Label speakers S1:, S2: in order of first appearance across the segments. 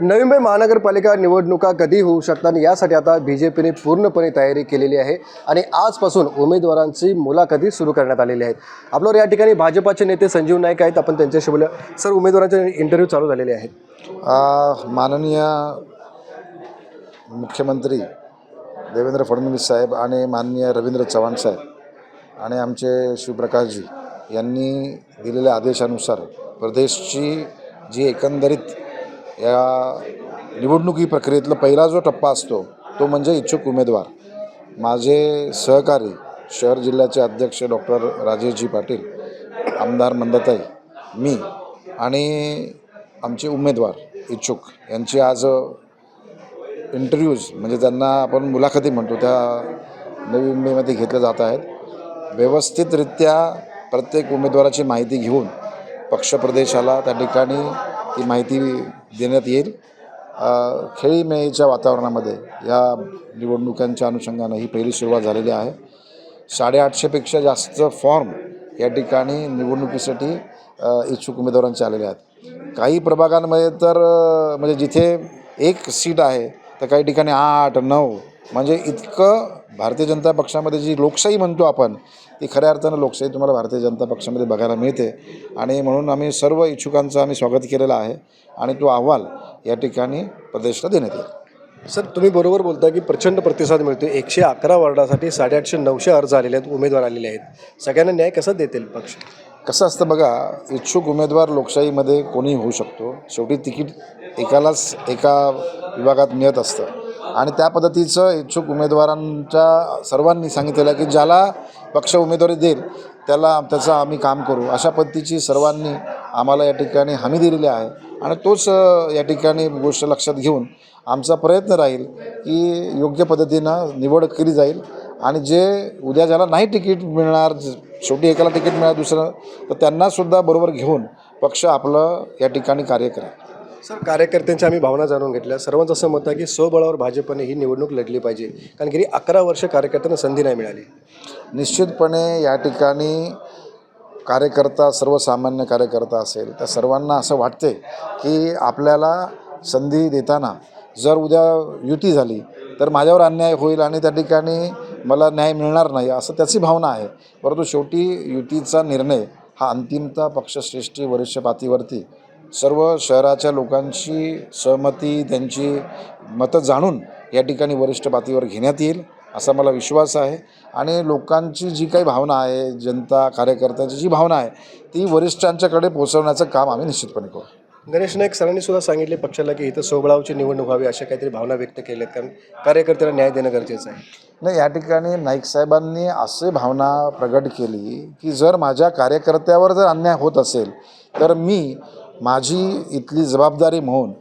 S1: नवी मुंबई महानगरपालिका निवडणुका कधी होऊ शकतात आणि यासाठी आता BJPने पूर्णपणे तयारी केलेली आहे आणि आजपासून उमेदवारांची मुलाखती सुरू करण्यात आलेली आहेत. आपल्यावर या ठिकाणी भाजपाचे नेते संजीव नाईक आहेत. आपण त्यांच्याशी बोलूया. सर, उमेदवारांचे इंटरव्ह्यू चालू झालेले आहेत.
S2: माननीय मुख्यमंत्री देवेंद्र फडणवीस साहेब आणि माननीय रवींद्र चव्हाण साहेब आणि आमचे शिवप्रकाशजी यांनी दिलेल्या आदेशानुसार प्रदेशची जी एकंदरीत या निवडणुकी प्रक्रियेतला पहिला जो टप्पा असतो तो म्हणजे इच्छुक उमेदवार. माझे सहकारी शहर जिल्ह्याचे अध्यक्ष डॉक्टर राजेशजी पाटील, आमदार मंदाताई, मी आणि आमचे उमेदवार इच्छुक यांची आज इंटरव्ह्यूज म्हणजे त्यांना आपण मुलाखती म्हणतो त्या नवी मुंबईमध्ये घेतल्या जात आहेत. व्यवस्थितरित्या प्रत्येक उमेदवाराची माहिती घेऊन पक्षप्रदेशाला त्या ठिकाणी ती माहिती देण्यात येईल. खेळीमेळीच्या वातावरणामध्ये या निवडणुकांच्या अनुषंगानं ही पहिली सुरुवात झालेली आहे. 850पेक्षा जास्त फॉर्म या ठिकाणी निवडणुकीसाठी इच्छुक उमेदवारांचे आलेले आहेत. काही प्रभागांमध्ये तर म्हणजे जिथे एक सीट आहे तर काही ठिकाणी 8, 9 म्हणजे इतकं भारतीय जनता पक्षामध्ये जी लोकशाही म्हणतो आपण ती खऱ्या अर्थानं लोकशाही तुम्हाला भारतीय जनता पक्षामध्ये बघायला मिळते. आणि म्हणून आम्ही सर्व इच्छुकांचं आम्ही स्वागत केलेलं आहे आणि तो अहवाल या ठिकाणी प्रदेशला देण्यात येईल.
S1: सर, तुम्ही बरोबर बोलता की प्रचंड प्रतिसाद मिळतो. 111 वॉर्डासाठी 850-900 अर्ज आलेले आहेत, उमेदवार आलेले आहेत. सगळ्यांना न्याय कसा देतील पक्ष?
S2: कसं असतं बघा, इच्छुक उमेदवार लोकशाहीमध्ये कोणी होऊ शकतो. शेवटी तिकीट एकालाच एका विभागात मिळत असतं आणि त्या पद्धतीचं इच्छुक उमेदवारांच्या सर्वांनी सांगितलेलं आहे की ज्याला पक्ष उमेदवारी देईल त्याचं आम्ही काम करू, अशा पद्धतीची सर्वांनी आम्हाला या ठिकाणी हमी दिलेली आहे. आणि तोच या ठिकाणी गोष्ट लक्षात घेऊन आमचा प्रयत्न राहील की योग्य पद्धतीनं निवड केली जाईल आणि जे उद्या ज्याला नाही तिकीट मिळणार, शेवटी एकाला तिकीट मिळालं दुसरं, तर त्यांनासुद्धा बरोबर घेऊन पक्ष आपलं या ठिकाणी कार्य करेल.
S1: सर, कार्यकर्त्यांच्या आम्ही भावना जाणून घेतल्या. सर्वांचं असं मत आहे की स्वबळावर भाजपने ही निवडणूक लढली पाहिजे, कारण गेली 11 वर्ष कार्यकर्त्यांना संधी नाही मिळाली.
S2: निश्चितपणे या ठिकाणी कार्यकर्ता, सर्वसामान्य कार्यकर्ता असेल त्या सर्वांना असं वाटते की आपल्याला संधी देताना जर उद्या युती झाली तर माझ्यावर अन्याय होईल आणि त्या ठिकाणी मला न्याय मिळणार नाही, असं त्याची भावना आहे. परंतु शेवटी युतीचा निर्णय हा अंतिमतः पक्षश्रेष्ठी वरिष्ठ पातळीवरती सर्व शहराच्या लोकांची सहमती, त्यांची मतं जाणून या ठिकाणी वरिष्ठ पातळीवर घेण्यात येईल असा मला विश्वास आहे. आणि लोकांची जी काही भावना आहे, जनता कार्यकर्त्यांची जी भावना आहे ती वरिष्ठांच्याकडे पोहोचवण्याचं काम आम्ही निश्चितपणे करू.
S1: गणेश नाईक सरांनी सुद्धा सांगितले पक्षाला की इथं स्वबळावची निवडणूक व्हावी, अशा काहीतरी भावना व्यक्त केल्यात, कारण कार्यकर्त्यांना न्याय देणं गरजेचं आहे.
S2: नाही, या ठिकाणी नाईक साहेबांनी असे भावना प्रगट केली की जर माझ्या कार्यकर्त्यावर जर अन्याय होत असेल तर मी माझी इथली जबाबदारी म्हणून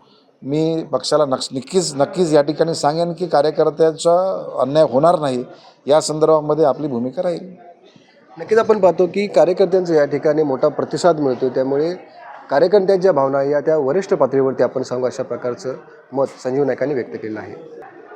S2: मी पक्षाला नक्कीच या ठिकाणी सांगेन की कार्यकर्त्याचा अन्याय होणार नाही, या संदर्भामध्ये आपली भूमिका राहील.
S1: नक्कीच आपण पाहतो की कार्यकर्त्यांचा या ठिकाणी मोठा प्रतिसाद मिळतो, त्यामुळे कार्यकर्त्यांच्या भावना या त्या वरिष्ठ पातळीवरती आपण सांगू अशा प्रकारचं मत संजीव नाईकांनी व्यक्त केलं आहे.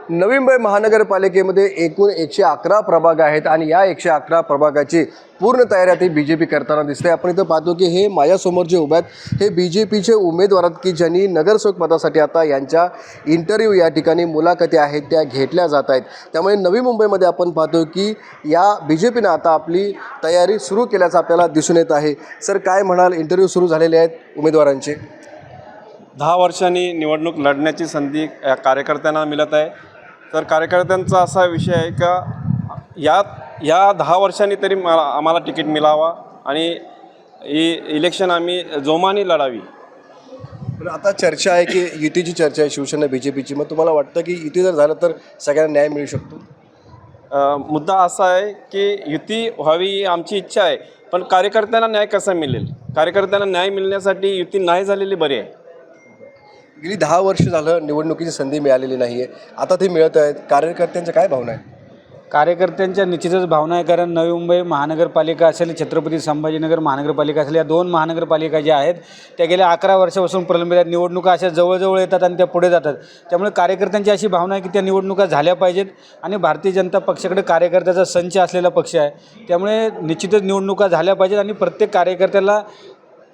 S1: नवी मुंबई महानगरपालिकेमध्ये एकूण 111 प्रभाग आहेत आणि या 111 प्रभागाची पूर्ण तयारी आता BJP करताना दिसते. आपण इथं पाहतो की हे माझ्यासमोर जे उभे आहेत हे BJPचे उमेदवार आहेत की ज्यांनी नगरसेवक पदासाठी आता यांच्या इंटरव्ह्यू या ठिकाणी मुलाखती आहेत त्या घेतल्या जात आहेत. त्यामुळे नवी मुंबईमध्ये आपण पाहतो की या BJPनं आता आपली तयारी सुरू केल्याचं आपल्याला दिसून येत आहे. सर, काय म्हणाल? इंटरव्ह्यू सुरू झालेले आहेत उमेदवारांचे.
S3: 10 वर्षांनी निवडणूक लढण्याची संधी कार्यकर्त्यांना मिळत आहे. तर कार्यकर्त्यांचा असा विषय आहे का या 10 वर्षांनी तरी आम्हाला तिकीट मिळावा आणि ही इलेक्शन आम्ही जोमाने लढावी.
S1: पण आता चर्चा आहे की युतीची चर्चा आहे शिवसेना BJPची. मग तुम्हाला वाटतं की युती जर झालं तर सगळ्यांना न्याय मिळू शकतो?
S3: मुद्दा असा आहे की युती व्हावी ही आमची इच्छा आहे, पण कार्यकर्त्यांना न्याय कसा मिळेल? कार्यकर्त्यांना न्याय मिळण्यासाठी युती नाही झालेली बरी आहे.
S1: गेली 10 वर्ष झालं निवडणुकीची संधी मिळालेली नाही आहे, आता ते मिळत आहेत. कार्यकर्त्यांच्या काय भावना आहेत?
S4: कार्यकर्त्यांच्या निश्चितच भावना आहे, कारण नवी मुंबई महानगरपालिका असेल, छत्रपती संभाजीनगर महानगरपालिका असेल, या 2 महानगरपालिका ज्या आहेत त्या गेल्या 11 वर्षापासून प्रलंबित आहेत. निवडणुका अशा जवळजवळ येतात आणि त्या पुढे जातात. त्यामुळे कार्यकर्त्यांची अशी भावना आहे की त्या निवडणुका झाल्या पाहिजेत आणि भारतीय जनता पक्षाकडे कार्यकर्त्याचा संच असलेला पक्ष आहे. त्यामुळे निश्चितच निवडणुका झाल्या पाहिजेत आणि प्रत्येक कार्यकर्त्याला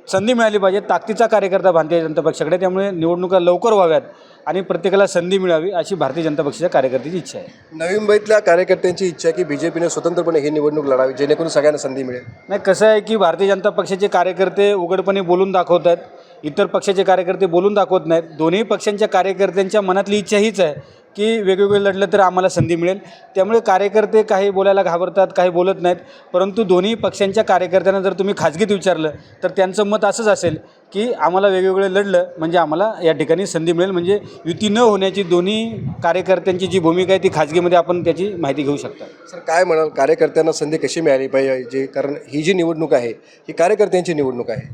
S4: संधी मिळाली पाहिजे. ताकदीचा कार्यकर्ता भारतीय जनता पक्षाकडे, त्यामुळे निवडणुका लवकर व्हाव्यात आणि प्रत्येकाला संधी मिळावी अशी भारतीय जनता पक्षाच्या कार्यकर्त्याची इच्छा आहे.
S1: नवी मुंबईतल्या कार्यकर्त्यांची इच्छा आहे की बीजेपीने स्वतंत्रपणे ही निवडणूक लढावी जेणेकरून सगळ्यांना संधी मिळेल.
S4: नाही, कसं आहे की भारतीय जनता पक्षाचे कार्यकर्ते उघडपणे बोलून दाखवत आहेत, इतर पक्षाचे कार्यकर्ते बोलून दाखवत नाहीत. दोन्ही पक्षांच्या कार्यकर्त्यांच्या मनातली इच्छा हीच आहे की वेगवेगळे लढलं तर आम्हाला संधी मिळेल. त्यामुळे कार्यकर्ते काही बोलायला घाबरतात, काही बोलत नाहीत. परंतु दोन्ही पक्षांच्या कार्यकर्त्यांना जर तुम्ही खाजगीत विचारलं तर त्यांचं मत असंच असेल की आम्हाला वेगवेगळे लढलं म्हणजे आम्हाला या ठिकाणी संधी मिळेल. म्हणजे युती न होण्याची दोन्ही कार्यकर्त्यांची जी भूमिका आहे ती खाजगीमध्ये आपण त्याची माहिती घेऊ शकता.
S1: सर काय म्हणाल, कार्यकर्त्यांना संधी कशी मिळाली पाहिजे, कारण ही जी निवडणूक आहे ही कार्यकर्त्यांची निवडणूक आहे.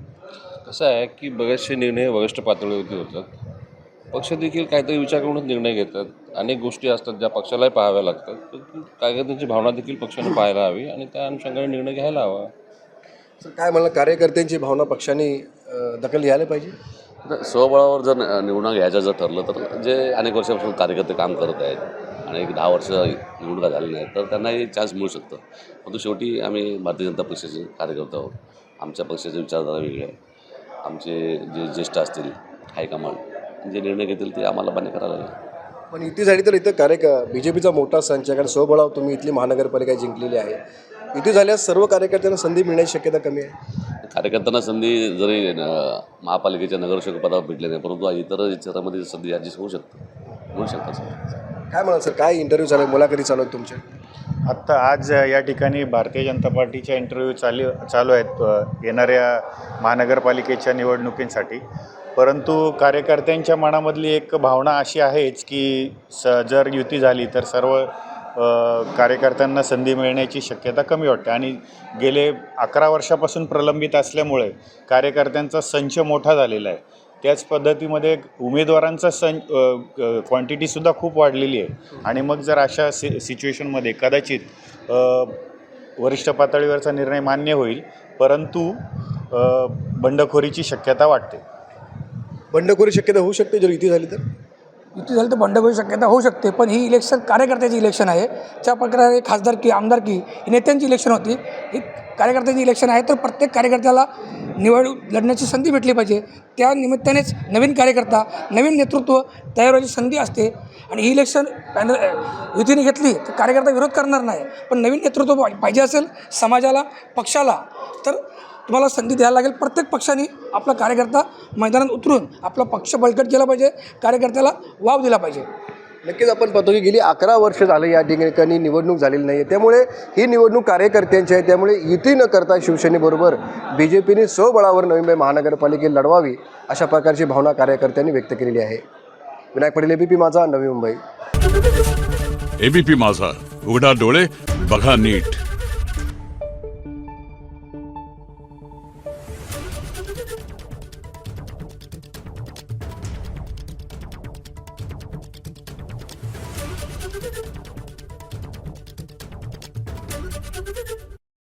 S5: कसं आहे की बरेचसे निर्णय वरिष्ठ पातळीवरती होतात. पक्ष देखील काहीतरी विचार करूनच निर्णय घेतात. अनेक गोष्टी असतात ज्या पक्षालाही पाहाव्या लागतात. तर कार्यकर्त्यांची भावना देखील पक्षाने पाहायला हवी आणि त्या अनुषंगाने निर्णय घ्यायला हवा.
S1: सर काय म्हणाल, कार्यकर्त्यांची भावना पक्षाने दखल घ्यायला पाहिजे.
S5: आता स्वबळावर जर निवडणूक घ्यायचं जर ठरलं तर जे अनेक वर्षापासून कार्यकर्ते काम करत आहेत आणि एक 10 वर्ष निवडणुका झाली नाही तर त्यांनाही चान्स मिळू शकतं. परंतु शेवटी आम्ही भारतीय जनता पक्षाचे कार्यकर्ते आहोत. आमच्या पक्षाचे विचारधारा वेगळे आहे. आमचे जे ज्येष्ठ असतील हायकमांड जे निर्णय घेतील ते आम्हाला मान्य करायला लागेल.
S1: पण युती झाली तर इथं बीजेपीचा मोठा संच आहे, कारण स्वबळावर तुम्ही इथली महानगरपालिका जिंकलेली आहे. युती झाल्यास सर्व कार्यकर्त्यांना संधी मिळण्याची शक्यता कमी आहे.
S5: कार्यकर्त्यांना संधी जरी महापालिकेच्या नगरसेवक पदावर भेटले नाही परंतु इतर क्षेत्रामध्ये संधी ॲडजस्ट होऊ शकतात.
S1: काय म्हणाल सर, काय इंटरव्ह्यू चालू आहे, मुलाखती चालू आहेत तुमच्या?
S6: आत्ता आज या ठिकाणी भारतीय जनता पार्टीच्या इंटरव्ह्यू चालू आहेत येणाऱ्या महानगरपालिकेच्या निवडणुकींसाठी. परंतु कार्यकर्त्यांच्या मनामधली एक भावना अशी आहेच की जर युती झाली तर सर्व कार्यकर्त्यांना संधी मिळण्याची शक्यता कमी वाटते आणि गेले 11 वर्षापासून प्रलंबित असल्यामुळे कार्यकर्त्यांचा संच मोठा झालेला आहे. त्याच पद्धतीमध्ये उमेदवारांचा क्वांटिटीसुद्धा खूप वाढलेली आहे आणि मग जर अशा सिच्युएशनमध्ये कदाचित वरिष्ठ पातळीवरचा निर्णय मान्य होईल परंतु बंडखोरीची शक्यता वाटते.
S1: बंडखोरी शक्यता होऊ शकते जर युती झाली तर?
S7: युती झाली तर बंडखोरी शक्यता होऊ शकते, पण ही इलेक्शन कार्यकर्त्याची इलेक्शन आहे. ज्या प्रकारे खासदारकी आमदारकी ही नेत्यांची इलेक्शन होती, ही कार्यकर्त्याची इलेक्शन आहे. तर प्रत्येक कार्यकर्त्याला निवडणूक लढण्याची संधी भेटली पाहिजे. त्या निमित्तानेच नवीन कार्यकर्ता नवीन नेतृत्व तयार व्हायची संधी असते आणि ही इलेक्शन युतीने घेतली तर कार्यकर्ता विरोध करणार नाही. पण नवीन नेतृत्व पाहिजे असेल समाजाला पक्षाला तर तुम्हाला संधी द्यायला लागेल. प्रत्येक पक्षाने आपला कार्यकर्ता मैदानात उतरून आपला पक्ष बळकट केला पाहिजे, कार्यकर्त्याला वाव दिला पाहिजे.
S1: नक्कीच आपण पाहतो की गेली 11 वर्ष झालं या ठिकाणी निवडणूक झालेली नाही आहे. त्यामुळे ही निवडणूक कार्यकर्त्यांची आहे. त्यामुळे युती न करता शिवसेनेबरोबर बीजेपीने स्वबळावर नवी मुंबई महानगरपालिकेत लढवावी अशा प्रकारची भावना कार्यकर्त्यांनी व्यक्त केलेली आहे. विनायक पटेल, एबीपी माझा, नवी मुंबई.
S8: एबीपी माझा, उघडा डोळे बघा नीट.